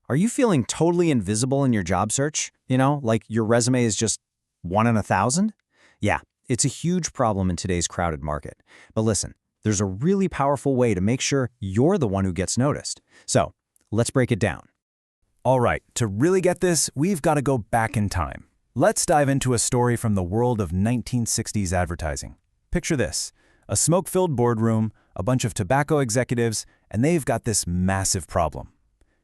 Are you feeling totally invisible in your job search? Like your resume is just 1 in 1,000? Yeah, it's a huge problem in today's crowded market. But listen, there's a really powerful way to make sure you're the one who gets noticed. So, let's break it down. All right, to really get this, we've got to go back in time. Let's dive into a story from the world of 1960s advertising. Picture this: a smoke-filled boardroom, a bunch of tobacco executives, and they've got this massive problem.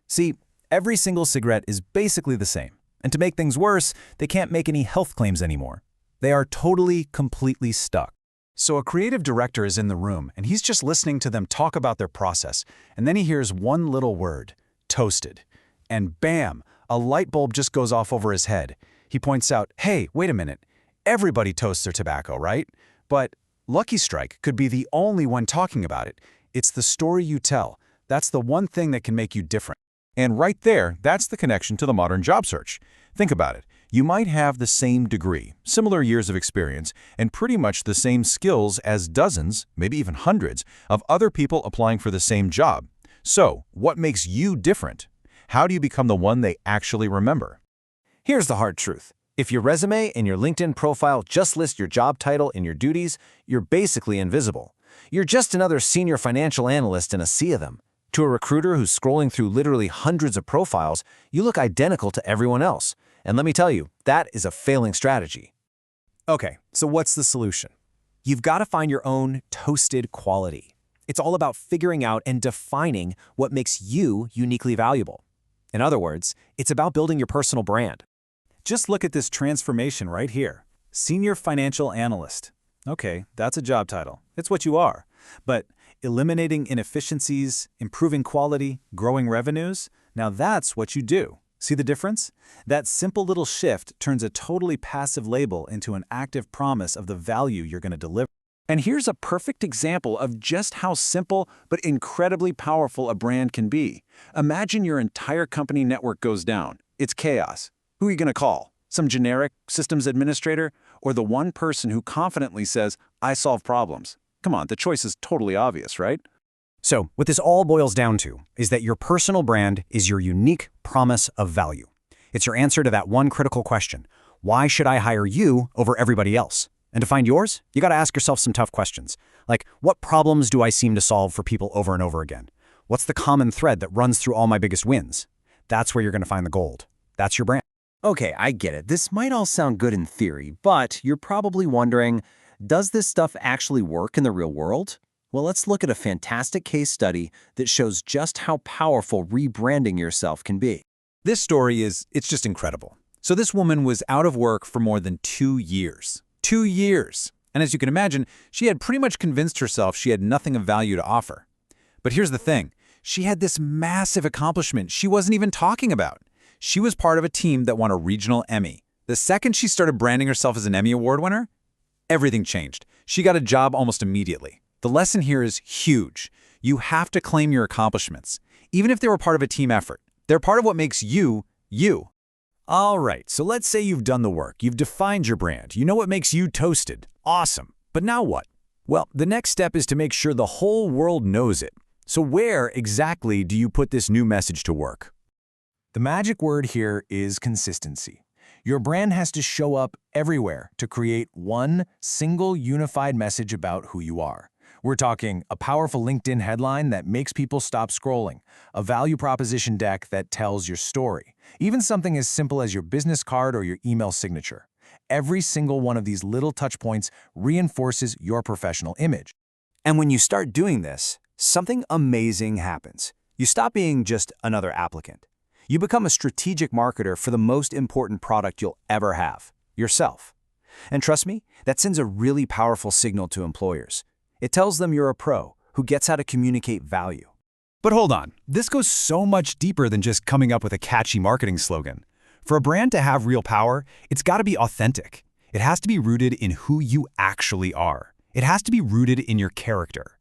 See, every single cigarette is basically the same. And to make things worse, they can't make any health claims anymore. They are totally, completely stuck. So a creative director is in the room, and he's just listening to them talk about their process, and then he hears one little word: toasted. And bam, a light bulb just goes off over his head. He points out, hey, wait a minute, everybody toasts their tobacco, right? But Lucky Strike could be the only one talking about it. It's the story you tell. That's the one thing that can make you different. And right there, that's the connection to the modern job search. Think about it. You might have the same degree, similar years of experience, and pretty much the same skills as dozens, maybe even hundreds, of other people applying for the same job. So, what makes you different? How do you become the one they actually remember? Here's the hard truth. If your resume and your LinkedIn profile just list your job title and your duties, you're basically invisible. You're just another senior financial analyst in a sea of them. To a recruiter who's scrolling through literally hundreds of profiles, you look identical to everyone else. And let me tell you, that is a failing strategy. Okay, so what's the solution? You've got to find your own toasted quality. It's all about figuring out and defining what makes you uniquely valuable. In other words, it's about building your personal brand. Just look at this transformation right here. Senior Financial Analyst. Okay, that's a job title. It's what you are. But eliminating inefficiencies, improving quality, growing revenues, now that's what you do. See the difference? That simple little shift turns a totally passive label into an active promise of the value you're going to deliver. And here's a perfect example of just how simple but incredibly powerful a brand can be. Imagine your entire company network goes down. It's chaos. Who are you going to call? Some generic systems administrator? Or the one person who confidently says, I solve problems? Come on, the choice is totally obvious, right? So, what this all boils down to is that your personal brand is your unique promise of value. It's your answer to that one critical question: why should I hire you over everybody else? And to find yours, you got to ask yourself some tough questions. Like, what problems do I seem to solve for people over and over again? What's the common thread that runs through all my biggest wins? That's where you're going to find the gold. That's your brand. Okay, I get it. This might all sound good in theory, but you're probably wondering, does this stuff actually work in the real world? Well, let's look at a fantastic case study that shows just how powerful rebranding yourself can be. This story it's just incredible. So this woman was out of work for more than 2 years. 2 years. And as you can imagine, she had pretty much convinced herself she had nothing of value to offer. But here's the thing. She had this massive accomplishment she wasn't even talking about. She was part of a team that won a regional Emmy. The second she started branding herself as an Emmy Award winner, everything changed. She got a job almost immediately. The lesson here is huge. You have to claim your accomplishments, even if they were part of a team effort. They're part of what makes you, you. All right, so let's say you've done the work. You've defined your brand. You know what makes you toasted. Awesome. But now what? Well, the next step is to make sure the whole world knows it. So where exactly do you put this new message to work? The magic word here is consistency. Your brand has to show up everywhere to create one single unified message about who you are. We're talking a powerful LinkedIn headline that makes people stop scrolling, a value proposition deck that tells your story, even something as simple as your business card or your email signature. Every single one of these little touch points reinforces your professional image. And when you start doing this, something amazing happens. You stop being just another applicant. You become a strategic marketer for the most important product you'll ever have, yourself. And trust me, that sends a really powerful signal to employers. It tells them you're a pro who gets how to communicate value. But hold on, this goes so much deeper than just coming up with a catchy marketing slogan. For a brand to have real power, it's got to be authentic. It has to be rooted in who you actually are. It has to be rooted in your character.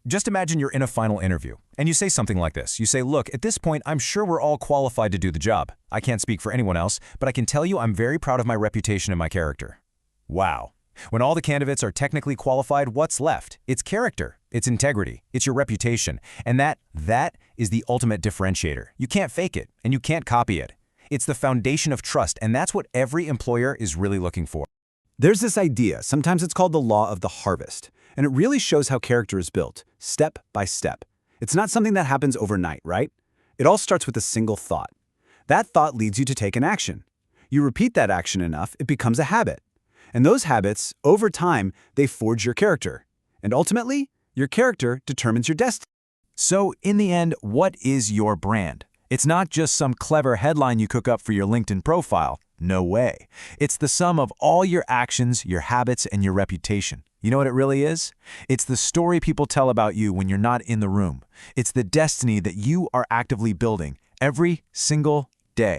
Just imagine you're in a final interview, and you say something like this. You say, look, at this point, I'm sure we're all qualified to do the job. I can't speak for anyone else, but I can tell you I'm very proud of my reputation and my character. Wow. When all the candidates are technically qualified, what's left? It's character, it's integrity, it's your reputation. And that is the ultimate differentiator. You can't fake it, and you can't copy it. It's the foundation of trust, and that's what every employer is really looking for. There's this idea, sometimes it's called the law of the harvest, and it really shows how character is built, step by step. It's not something that happens overnight, right? It all starts with a single thought. That thought leads you to take an action. You repeat that action enough, it becomes a habit. And those habits, over time, they forge your character. And ultimately, your character determines your destiny. So, in the end, what is your brand? It's not just some clever headline you cook up for your LinkedIn profile. No way. It's the sum of all your actions, your habits, and your reputation. You know what it really is? It's the story people tell about you when you're not in the room. It's the destiny that you are actively building every single day.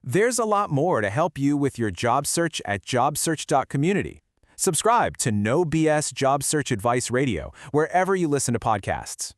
There's a lot more to help you with your job search at JobSearch.Community. Subscribe to No BS Job Search Advice Radio wherever you listen to podcasts.